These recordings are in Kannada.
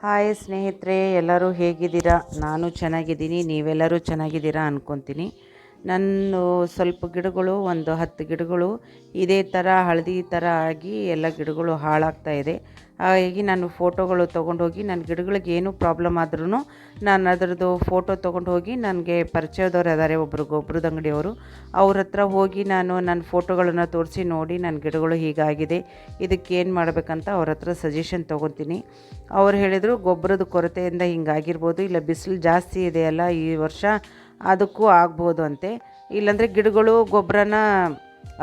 ಹಾಯ್ ಸ್ನೇಹಿತರೆ, ಎಲ್ಲರೂ ಹೇಗಿದ್ದೀರಾ? ನಾನು ಚೆನ್ನಾಗಿದ್ದೀನಿ, ನೀವೆಲ್ಲರೂ ಚೆನ್ನಾಗಿದ್ದೀರಾ ಅಂದ್ಕೊತೀನಿ. ನಾನು ಸ್ವಲ್ಪ ಗಿಡಗಳು, ಒಂದು 10 ಗಿಡಗಳು ಇದೇ ಥರ ಹಳದಿ ಥರ ಆಗಿ ಎಲ್ಲ ಗಿಡಗಳು ಹಾಳಾಗ್ತಾ ಇದೆ. ಹಾಗಾಗಿ ನಾನು ಫೋಟೋಗಳು ತೊಗೊಂಡೋಗಿ, ನನ್ನ ಗಿಡಗಳಿಗೆ ಏನೂ ಪ್ರಾಬ್ಲಮ್ ಆದ್ರೂ ನಾನು ಅದರದ್ದು ಫೋಟೋ ತೊಗೊಂಡು ಹೋಗಿ, ನನಗೆ ಪರಿಚಯದವ್ರು ಇದ್ದಾರೆ ಒಬ್ಬರು ಗೊಬ್ಬರದ ಅಂಗಡಿಯವರು, ಅವ್ರ ಹತ್ರ ಹೋಗಿ ನಾನು ನನ್ನ ಫೋಟೋಗಳನ್ನು ತೋರಿಸಿ, ನೋಡಿ ನನ್ನ ಗಿಡಗಳು ಹೀಗಾಗಿದೆ, ಇದಕ್ಕೇನು ಮಾಡಬೇಕಂತ ಅವ್ರ ಹತ್ರ ಸಜೆಷನ್ ತೊಗೊತೀನಿ. ಅವ್ರು ಹೇಳಿದರು, ಗೊಬ್ಬರದ ಕೊರತೆಯಿಂದ ಹಿಂಗಾಗಿರ್ಬೋದು, ಇಲ್ಲ ಬಿಸಿಲು ಜಾಸ್ತಿ ಇದೆಯಲ್ಲ ಈ ವರ್ಷ, ಅದಕ್ಕೂ ಆಗ್ಬೋದು ಅಂತೆ. ಇಲ್ಲಾಂದರೆ ಗಿಡಗಳು ಗೊಬ್ಬರನ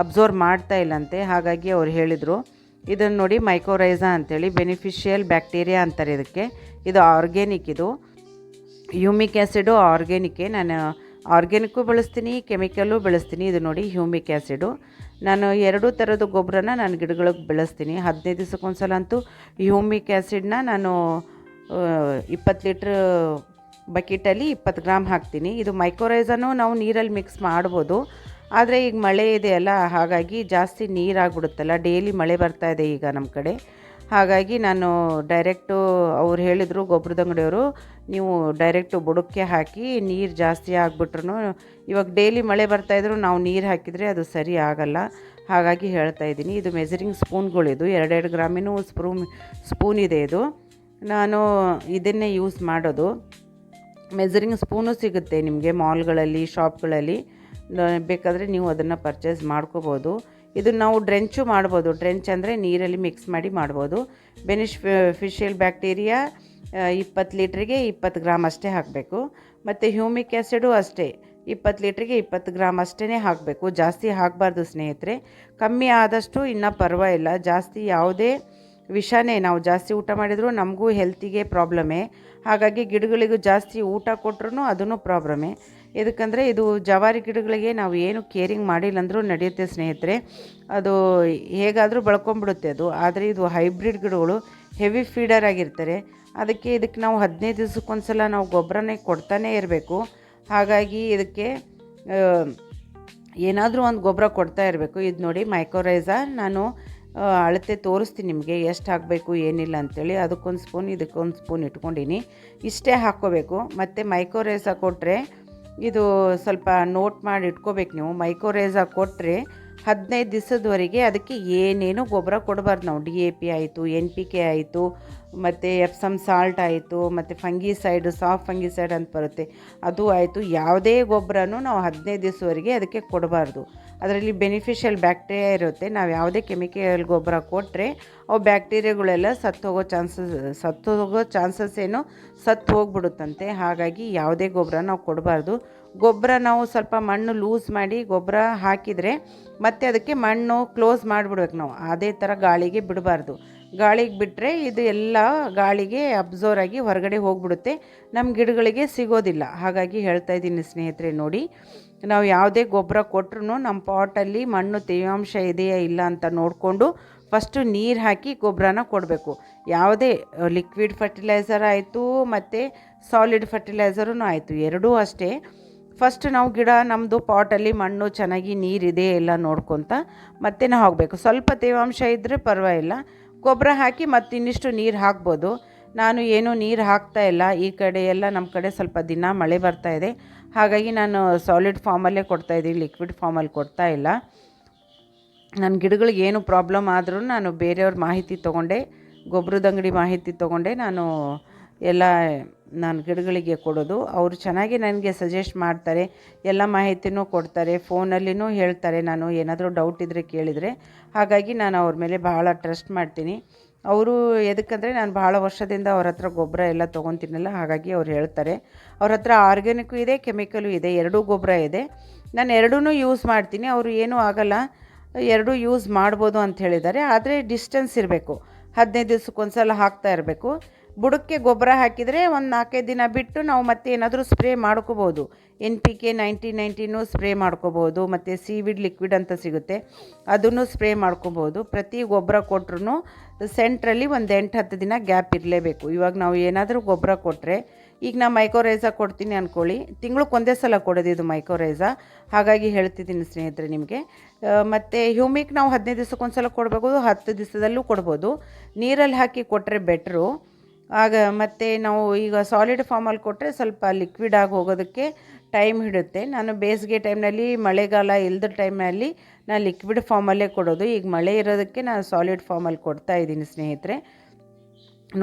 ಅಬ್ಸರ್ವ್ ಮಾಡ್ತಾ ಇಲ್ಲಂತೆ. ಹಾಗಾಗಿ ಅವ್ರು ಹೇಳಿದರು, ಇದನ್ನು ನೋಡಿ ಮೈಕೋರೈಸಾ ಅಂತೇಳಿ, ಬೆನಿಫಿಷಿಯಲ್ ಬ್ಯಾಕ್ಟೀರಿಯಾ ಅಂತಾರೆ ಇದಕ್ಕೆ. ಇದು ಆರ್ಗ್ಯಾನಿಕ್, ಇದು ಹ್ಯೂಮಿಕ್ ಆ್ಯಸಿಡು ಆರ್ಗ್ಯಾನಿಕ್ಕೆ. ನಾನು ಆರ್ಗ್ಯಾನಿಕ್ಕು ಬಳಸ್ತೀನಿ, ಕೆಮಿಕಲ್ಲು ಬೆಳೆಸ್ತೀನಿ. ಇದು ನೋಡಿ ಹ್ಯೂಮಿಕ್ ಆ್ಯಸಿಡು. ನಾನು 2 ಥರದ ಗೊಬ್ಬರನ ನಾನು ಗಿಡಗಳಿಗೆ ಬೆಳೆಸ್ತೀನಿ. 15 ದಿವಸಕ್ಕೊಂದ್ಸಲ ಅಂತೂ ಹ್ಯೂಮಿಕ್ ಆ್ಯಸಿಡನ್ನ ನಾನು 20 ಲೀಟ್ರ್ ಬಕೆಟಲ್ಲಿ 20 ಗ್ರಾಮ್ ಹಾಕ್ತೀನಿ. ಇದು ಮೈಕೋರೈಸನೂ ನಾವು ನೀರಲ್ಲಿ ಮಿಕ್ಸ್ ಮಾಡ್ಬೋದು, ಆದರೆ ಈಗ ಮಳೆ ಇದೆಯಲ್ಲ, ಹಾಗಾಗಿ ಜಾಸ್ತಿ ನೀರಾಗ್ಬಿಡುತ್ತಲ್ಲ, ಡೈಲಿ ಮಳೆ ಬರ್ತಾ ಇದೆ ಈಗ ನಮ್ಮ ಕಡೆ. ಹಾಗಾಗಿ ನಾನು ಡೈರೆಕ್ಟು, ಅವ್ರು ಹೇಳಿದರು ಗೊಬ್ಬರದ ಅಂಗಡಿಯವರು, ನೀವು ಡೈರೆಕ್ಟು ಬುಡಕ್ಕೆ ಹಾಕಿ, ನೀರು ಜಾಸ್ತಿ ಆಗಿಬಿಟ್ರು, ಇವಾಗ ಡೈಲಿ ಮಳೆ ಬರ್ತಾಯಿದ್ರು ನಾವು ನೀರು ಹಾಕಿದರೆ ಅದು ಸರಿ ಆಗಲ್ಲ. ಹಾಗಾಗಿ ಹೇಳ್ತಾ ಇದ್ದೀನಿ. ಇದು ಮೆಜರಿಂಗ್ ಸ್ಪೂನ್ಗಳಿದು, 2 ಗ್ರಾಮಿನೂ ಸ್ಪೂನ್ ಇದೆ ಇದು. ನಾನು ಇದನ್ನೇ ಯೂಸ್ ಮಾಡೋದು. ಮೆಜರಿಂಗ್ ಸ್ಪೂನು ಸಿಗುತ್ತೆ ನಿಮಗೆ ಮಾಲ್ಗಳಲ್ಲಿ, ಶಾಪ್ಗಳಲ್ಲಿ, ಬೇಕಾದರೆ ನೀವು ಅದನ್ನು ಪರ್ಚೇಸ್ ಮಾಡ್ಕೋಬೋದು. ಇದು ನಾವು ಡ್ರೆಂಚು ಮಾಡ್ಬೋದು. ಡ್ರೆಂಚ್ ಅಂದರೆ ನೀರಲ್ಲಿ ಮಿಕ್ಸ್ ಮಾಡಿ ಮಾಡ್ಬೋದು. ಬೆನಿಫಿಷಿಯಲ್ ಬ್ಯಾಕ್ಟೀರಿಯಾ 20 ಲೀಟ್ರಿಗೆ 20 ಗ್ರಾಮ್ ಅಷ್ಟೇ ಹಾಕಬೇಕು. ಮತ್ತು ಹ್ಯೂಮಿಕ್ ಆ್ಯಸಿಡು ಅಷ್ಟೇ, 20 ಲೀಟ್ರಿಗೆ 20 ಗ್ರಾಮ್ ಅಷ್ಟೇ ಹಾಕಬೇಕು. ಜಾಸ್ತಿ ಹಾಕಬಾರ್ದು ಸ್ನೇಹಿತರೆ. ಕಮ್ಮಿ ಆದಷ್ಟು ಇನ್ನೂ ಪರವಾಗಿಲ್ಲ. ಜಾಸ್ತಿ ಯಾವುದೇ ವಿಷನೇ, ನಾವು ಜಾಸ್ತಿ ಊಟ ಮಾಡಿದರೂ ನಮಗೂ ಹೆಲ್ತಿಗೆ ಪ್ರಾಬ್ಲಮೇ. ಹಾಗಾಗಿ ಗಿಡಗಳಿಗೂ ಜಾಸ್ತಿ ಊಟ ಕೊಟ್ರೂ ಅದೂ ಪ್ರಾಬ್ಲಮೇ. ಎದಕ್ಕಂದರೆ ಇದು ಜವಾರಿ ಗಿಡಗಳಿಗೆ ನಾವು ಏನು ಕೇರಿಂಗ್ ಮಾಡಿಲ್ಲ ಅಂದರೂ ನಡೆಯುತ್ತೆ ಸ್ನೇಹಿತರೆ. ಅದು ಹೇಗಾದರೂ ಬೆಳ್ಕೊಂಬಿಡುತ್ತೆ ಅದು. ಆದರೆ ಇದು ಹೈಬ್ರಿಡ್ ಗಿಡಗಳು ಹೆವಿ ಫೀಡರ್ ಆಗಿರ್ತಾರೆ. ಇದಕ್ಕೆ ನಾವು 15 ದಿವಸಕ್ಕೊಂದ್ಸಲ ನಾವು ಗೊಬ್ಬರನೇ ಕೊಡ್ತಾನೇ ಇರಬೇಕು. ಹಾಗಾಗಿ ಇದಕ್ಕೆ ಏನಾದರೂ ಒಂದು ಗೊಬ್ಬರ ಕೊಡ್ತಾ ಇರಬೇಕು. ಇದು ನೋಡಿ ಮೈಕೋರೈಸಾ, ನಾನು ಅಳತೆ ತೋರಿಸ್ತೀನಿ ನಿಮಗೆ ಎಷ್ಟು ಹಾಕಬೇಕು ಏನಿಲ್ಲ ಅಂಥೇಳಿ. ಅದಕ್ಕೊಂದು ಸ್ಪೂನ್, ಇದಕ್ಕೊಂದು ಸ್ಪೂನ್ ಇಟ್ಕೊಂಡಿನಿ. ಇಷ್ಟೇ ಹಾಕ್ಕೋಬೇಕು. ಮತ್ತು ಮೈಕೋರೈಸಾ ಕೊಟ್ಟರೆ, ಇದು ಸ್ವಲ್ಪ ನೋಟ್ ಮಾಡಿ ಇಟ್ಕೋಬೇಕು ನೀವು. ಮೈಕೋರೈಸಾ ಕೊಟ್ಟರೆ 15 ದಿವಸದವರೆಗೆ ಅದಕ್ಕೆ ಏನೇನು ಗೊಬ್ಬರ ಕೊಡಬಾರ್ದು ನಾವು. DAP ಆಯಿತು, NPK ಆಯಿತು, ಮತ್ತು ಎಪ್ಸಮ್ ಸಾಲ್ಟ್ ಆಯಿತು, ಮತ್ತು ಫಂಗಿಸೈಡ್, ಸಾಫ್ಟ್ ಫಂಗಿಸೈಡ್ ಅಂತ ಬರುತ್ತೆ, ಅದು ಆಯಿತು. ಯಾವುದೇ ಗೊಬ್ಬರನೂ ನಾವು 15 ದಿವಸವರೆಗೆ ಅದಕ್ಕೆ ಕೊಡಬಾರ್ದು. ಅದರಲ್ಲಿ ಬೆನಿಫಿಷಿಯಲ್ ಬ್ಯಾಕ್ಟೀರಿಯಾ ಇರುತ್ತೆ. ನಾವು ಯಾವುದೇ ಕೆಮಿಕಲ್ ಗೊಬ್ಬರ ಕೊಟ್ಟರೆ ಅವು ಬ್ಯಾಕ್ಟೀರಿಯಾಗಳೆಲ್ಲ ಸತ್ತು ಹೋಗೋ ಚಾನ್ಸಸ್ ಏನು, ಸತ್ತು ಹೋಗ್ಬಿಡುತ್ತಂತೆ. ಹಾಗಾಗಿ ಯಾವುದೇ ಗೊಬ್ಬರ ನಾವು ಕೊಡಬಾರ್ದು. ಗೊಬ್ಬರ ನಾವು ಸ್ವಲ್ಪ ಮಣ್ಣು ಲೂಸ್ ಮಾಡಿ ಗೊಬ್ಬರ ಹಾಕಿದರೆ ಮತ್ತೆ ಅದಕ್ಕೆ ಮಣ್ಣು ಕ್ಲೋಸ್ ಮಾಡಿಬಿಡ್ಬೇಕು ನಾವು. ಅದೇ ಥರ ಗಾಳಿಗೆ ಬಿಡಬಾರ್ದು. ಗಾಳಿಗೆ ಬಿಟ್ಟರೆ ಇದು ಎಲ್ಲ ಗಾಳಿಗೆ ಅಬ್ಸರ್ವ್ ಆಗಿ ಹೊರಗಡೆ ಹೋಗಿಬಿಡುತ್ತೆ, ನಮ್ಮ ಗಿಡಗಳಿಗೆ ಸಿಗೋದಿಲ್ಲ. ಹಾಗಾಗಿ ಹೇಳ್ತಾ ಇದ್ದೀನಿ ಸ್ನೇಹಿತರೆ, ನೋಡಿ ನಾವು ಯಾವುದೇ ಗೊಬ್ಬರ ಕೊಟ್ಟರು ನಮ್ಮ ಪಾಟಲ್ಲಿ ಮಣ್ಣು ತೇವಾಂಶ ಇದೆಯಾ ಇಲ್ಲ ಅಂತ ನೋಡಿಕೊಂಡು ಫಸ್ಟು ನೀರು ಹಾಕಿ ಗೊಬ್ಬರನ ಕೊಡಬೇಕು. ಯಾವುದೇ ಲಿಕ್ವಿಡ್ ಫರ್ಟಿಲೈಸರ್ ಆಯಿತು ಮತ್ತು ಸಾಲಿಡ್ ಫರ್ಟಿಲೈಸರೂ ಆಯಿತು, ಎರಡೂ ಅಷ್ಟೇ. ಫಸ್ಟ್ ನಾವು ನಮ್ಮದು ಪಾಟಲ್ಲಿ ಮಣ್ಣು ಚೆನ್ನಾಗಿ ನೀರಿದೆ ಎಲ್ಲ ನೋಡ್ಕೊತ ಮತ್ತೆ ನಾವು ಹಾಕಬೇಕು. ಸ್ವಲ್ಪ ತೇವಾಂಶ ಇದ್ದರೆ ಪರವಾಗಿಲ್ಲ, ಗೊಬ್ಬರ ಹಾಕಿ ಮತ್ತು ಇನ್ನಿಷ್ಟು ನೀರು ಹಾಕ್ಬೋದು. ನಾನು ಏನೂ ನೀರು ಹಾಕ್ತಾ ಇಲ್ಲ ಈ ಕಡೆ ಎಲ್ಲ. ನಮ್ಮ ಕಡೆ ಸ್ವಲ್ಪ ದಿನ ಮಳೆ ಬರ್ತಾ ಇದೆ, ಹಾಗಾಗಿ ನಾನು ಸಾಲಿಡ್ ಫಾರ್ಮಲ್ಲೇ ಕೊಡ್ತಾಯಿದ್ದೀನಿ, ಲಿಕ್ವಿಡ್ ಫಾರ್ಮಲ್ಲಿ ಕೊಡ್ತಾ ಇಲ್ಲ. ನನ್ನ ಗಿಡಗಳಿಗೆ ಏನು ಪ್ರಾಬ್ಲಮ್ ಆದರೂ ನಾನು ಬೇರೆಯವ್ರ ಮಾಹಿತಿ ತೊಗೊಂಡೆ, ಗೊಬ್ಬರದ ಅಂಗಡಿ ಮಾಹಿತಿ ತೊಗೊಂಡೆ ನಾನು ಗಿಡಗಳಿಗೆ ಕೊಡೋದು. ಅವರು ಚೆನ್ನಾಗಿ ನನಗೆ ಸಜೆಸ್ಟ್ ಮಾಡ್ತಾರೆ, ಎಲ್ಲ ಮಾಹಿತಿನೂ ಕೊಡ್ತಾರೆ, ಫೋನಲ್ಲಿನೂ ಹೇಳ್ತಾರೆ ನಾನು ಏನಾದರೂ ಡೌಟ್ ಇದ್ದರೆ ಕೇಳಿದರೆ. ಹಾಗಾಗಿ ನಾನು ಅವ್ರ ಮೇಲೆ ಭಾಳ ಟ್ರಸ್ಟ್ ಮಾಡ್ತೀನಿ. ಅವರು ಎದಕ್ಕಂದರೆ ನಾನು ಭಾಳ ವರ್ಷದಿಂದ ಅವ್ರ ಹತ್ರ ಗೊಬ್ಬರ ಎಲ್ಲ ತೊಗೊತೀನಲ್ಲ, ಹಾಗಾಗಿ ಅವ್ರು ಹೇಳ್ತಾರೆ. ಅವ್ರ ಹತ್ರ ಆರ್ಗ್ಯಾನಿಕ್ಕು ಇದೆ, ಕೆಮಿಕಲು ಇದೆ, ಎರಡೂ ಗೊಬ್ಬರ ಇದೆ. ನಾನು ಎರಡೂ ಯೂಸ್ ಮಾಡ್ತೀನಿ. ಅವರು ಏನೂ ಆಗಲ್ಲ, ಎರಡೂ ಯೂಸ್ ಮಾಡ್ಬೋದು ಅಂತ ಹೇಳಿದ್ದಾರೆ. ಆದರೆ ಡಿಸ್ಟೆನ್ಸ್ ಇರಬೇಕು, 15 ದಿವಸಕ್ಕೊಂದ್ಸಲ ಹಾಕ್ತಾ ಇರಬೇಕು. ಬುಡಕ್ಕೆ ಗೊಬ್ಬರ ಹಾಕಿದರೆ ಒಂದು 4-5 ದಿನ ಬಿಟ್ಟು ನಾವು ಮತ್ತೆ ಏನಾದರೂ ಸ್ಪ್ರೇ ಮಾಡ್ಕೋಬೋದು. NPK 90-90 ಸ್ಪ್ರೇ ಮಾಡ್ಕೋಬೋದು, ಮತ್ತು ಸೀವಿಡ್ ಲಿಕ್ವಿಡ್ ಅಂತ ಸಿಗುತ್ತೆ, ಅದನ್ನು ಸ್ಪ್ರೇ ಮಾಡ್ಕೋಬೋದು. ಪ್ರತಿ ಗೊಬ್ಬರ ಕೊಟ್ಟರು ಸೆಂಟ್ರಲ್ಲಿ ಒಂದು 8-10 ದಿನ ಗ್ಯಾಪ್ ಇರಲೇಬೇಕು. ಇವಾಗ ನಾವು ಏನಾದರೂ ಗೊಬ್ಬರ ಕೊಟ್ಟರೆ, ಈಗ ನಾನು ಮೈಕೋರೈಸಾ ಕೊಡ್ತೀನಿ ಅಂದ್ಕೊಳ್ಳಿ, ತಿಂಗ್ಳಿಗೆ ಒಂದೇ ಸಲ ಕೊಡೋದು ಇದು ಮೈಕೋರೈಸಾ. ಹಾಗಾಗಿ ಹೇಳ್ತಿದ್ದೀನಿ ಸ್ನೇಹಿತರೆ ನಿಮಗೆ. ಮತ್ತು ಹ್ಯೂಮಿಕ್ ನಾವು 15 ದಿವಸಕ್ಕೊಂದ್ಸಲ ಕೊಡಬೇಕು, 10 ದಿವಸದಲ್ಲೂ ಕೊಡ್ಬೋದು. ನೀರಲ್ಲಿ ಹಾಕಿ ಕೊಟ್ಟರೆ ಬೆಟ್ರು. ಆಗ ಮತ್ತು ನಾವು ಈಗ ಸಾಲಿಡ್ ಫಾರ್ಮಲ್ಲಿ ಕೊಟ್ಟರೆ ಸ್ವಲ್ಪ ಲಿಕ್ವಿಡ್ ಆಗಿ ಹೋಗೋದಕ್ಕೆ ಟೈಮ್ ಹಿಡಿಯುತ್ತೆ. ನಾನು ಬೇಸಿಗೆ ಟೈಮ್ನಲ್ಲಿ ಮಳೆಗಾಲ ಇಲ್ಲದ ಟೈಮ್ನಲ್ಲಿ ನಾನು ಲಿಕ್ವಿಡ್ ಫಾರ್ಮಲ್ಲೇ ಕೊಡೋದು. ಈಗ ಮಳೆ ಇರೋದಕ್ಕೆ ನಾನು ಸಾಲಿಡ್ ಫಾರ್ಮಲ್ಲಿ ಕೊಡ್ತಾಯಿದ್ದೀನಿ ಸ್ನೇಹಿತರೆ.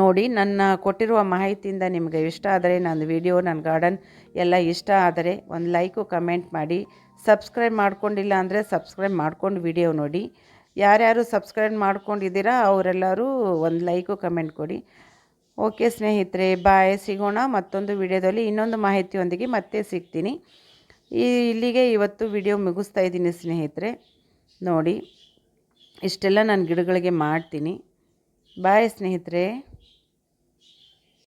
ನೋಡಿ, ನನ್ನ ಕೊಟ್ಟಿರುವ ಮಾಹಿತಿಯಿಂದ ನಿಮಗೆ ಇಷ್ಟ ಆದರೆ ನನ್ನ ವಿಡಿಯೋ, ನನ್ನ ಗಾರ್ಡನ್ ಎಲ್ಲ ಇಷ್ಟ ಆದರೆ ಒಂದು ಲೈಕು ಕಮೆಂಟ್ ಮಾಡಿ. ಸಬ್ಸ್ಕ್ರೈಬ್ ಮಾಡ್ಕೊಂಡಿಲ್ಲ ಅಂದರೆ ಸಬ್ಸ್ಕ್ರೈಬ್ ಮಾಡ್ಕೊಂಡು ವಿಡಿಯೋ ನೋಡಿ. ಯಾರ್ಯಾರು ಸಬ್ಸ್ಕ್ರೈಬ್ ಮಾಡ್ಕೊಂಡಿದ್ದೀರಾ ಅವರೆಲ್ಲರೂ ಒಂದು ಲೈಕು ಕಮೆಂಟ್ ಕೊಡಿ. ಓಕೆ ಸ್ನೇಹಿತರೆ, ಬಾಯ್. ಸಿಗೋಣ ಮತ್ತೊಂದು ವಿಡಿಯೋದಲ್ಲಿ ಇನ್ನೊಂದು ಮಾಹಿತಿಯೊಂದಿಗೆ ಮತ್ತೆ ಸಿಗ್ತೀನಿ. ಇಲ್ಲಿಗೆ ಇವತ್ತು ವಿಡಿಯೋ ಮುಗಿಸ್ತಾ ಇದ್ದೀನಿ ಸ್ನೇಹಿತರೆ. ನೋಡಿ, ಇಷ್ಟೆಲ್ಲ ನಾನು ಗಿಡಗಳಿಗೆ ಮಾಡ್ತೀನಿ. ಬಾಯ್ ಸ್ನೇಹಿತರೆ.